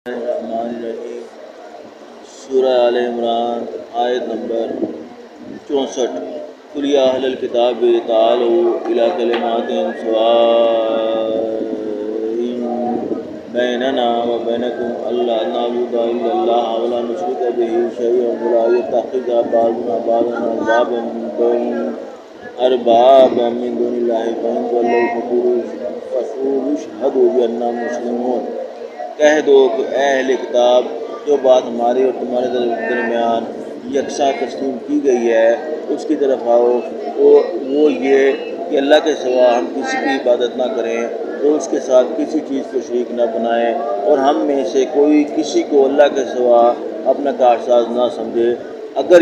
الرحمن الرحیم سورہ آل عمران آیت نمبر 64 قل یا اہل الکتاب تعالوا الی کلمات سواء بیننا و بینکم الا نعبد الا اللہ ولا نشرک بہ شیئا ولا یتخذ بعضنا بعضا اربابا من دون اللہ فإن تولوا فقولوا اشہدوا بأننا مسلمون۔ کہہ دو کہ اے اہل کتاب، جو بات ہمارے اور تمہارے درمیان یکساں تسلیم کی گئی ہے اس کی طرف آؤ، وہ یہ کہ اللہ کے سوا ہم کسی کی عبادت نہ کریں اور اس کے ساتھ کسی چیز کو شریک نہ بنائیں، اور ہم میں سے کوئی کسی کو اللہ کے سوا اپنا کارساز نہ سمجھے۔ اگر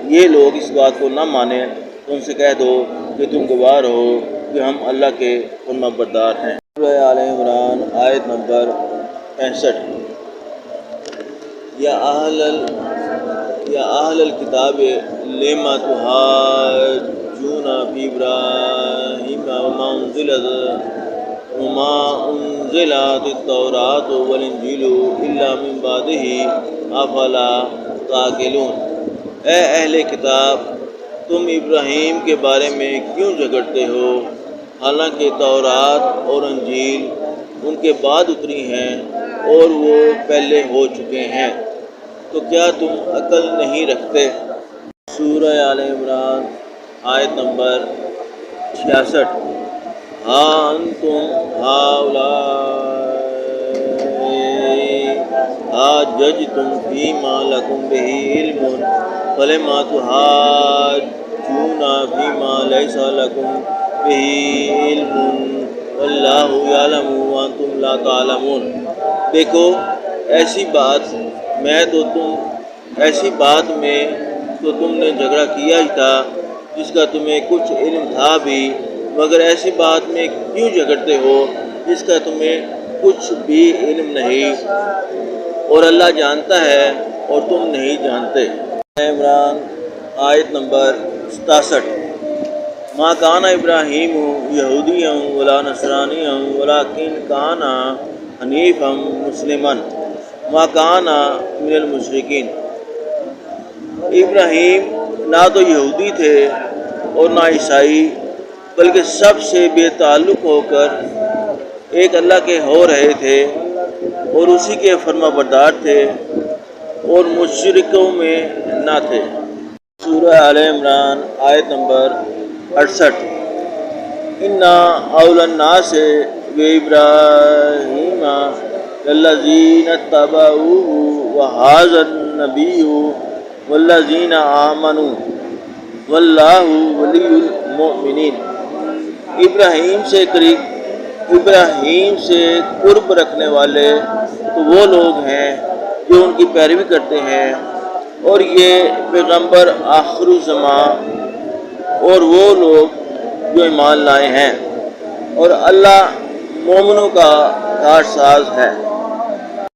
یہ لوگ اس بات کو نہ مانیں تو ان سے کہہ دو کہ تم گواہ ہو کہ ہم اللہ کے فرما بردار ہیں۔ سورہ آل عمران آیت نمبر 65 یا اہل الکتاب لم تحاجون فی ابراہیم وما انزلت التوراۃ والانجیل الا من بعدہ افلا تعقلون۔ اے اہل کتاب، تم ابراہیم کے بارے میں کیوں جھگڑتے ہو، حالانکہ تورات اور انجیل ان کے بعد اتری ہیں اور وہ پہلے ہو چکے ہیں، تو کیا تم عقل نہیں رکھتے؟ سورہ آل عمران آیت نمبر 66 ہاں انتم ہؤلاء حاججتم فیما لکم بہ علم فلم تحاجون فیما لیس لکم بہ علم واللہ یعلم وانتم لا تعلمون۔ دیکھو، ایسی بات میں تو تم نے جھگڑا کیا ہی تھا جس کا تمہیں کچھ علم تھا بھی، مگر ایسی بات میں کیوں جھگڑتے ہو جس کا تمہیں کچھ بھی علم نہیں، اور اللہ جانتا ہے اور تم نہیں جانتے۔ عمران آیت نمبر 67 ما کان ابراہیم یہودیا ولا نصرانیا ولکن کان حنیفا مسلما ما کان من المشرکین۔ ابراہیم نہ تو یہودی تھے اور نہ عیسائی، بلکہ سب سے بے تعلق ہو کر ایک اللہ کے ہو رہے تھے اور اسی کے فرما بردار تھے اور مشرکوں میں نہ تھے۔ سورہ آل عمران آیت نمبر 68 اِنَّا أَوْلَى النَّاسِ بِإِبْرَاهِيمَ لَلَّذِينَ اتَّبَعُوهُ وَهَٰذَا النَّبِيُّ وَالَّذِينَ آمَنُوا وَاللَّهُ وَلِيُّ الْمُؤْمِنِينَ۔ ابراہیم سے قرب رکھنے والے تو وہ لوگ ہیں جو ان کی پیروی کرتے ہیں، اور یہ پیغمبر آخر الزمان اور وہ لوگ جو ایمان لائے ہیں، اور اللہ مومنوں کا کارساز ہے۔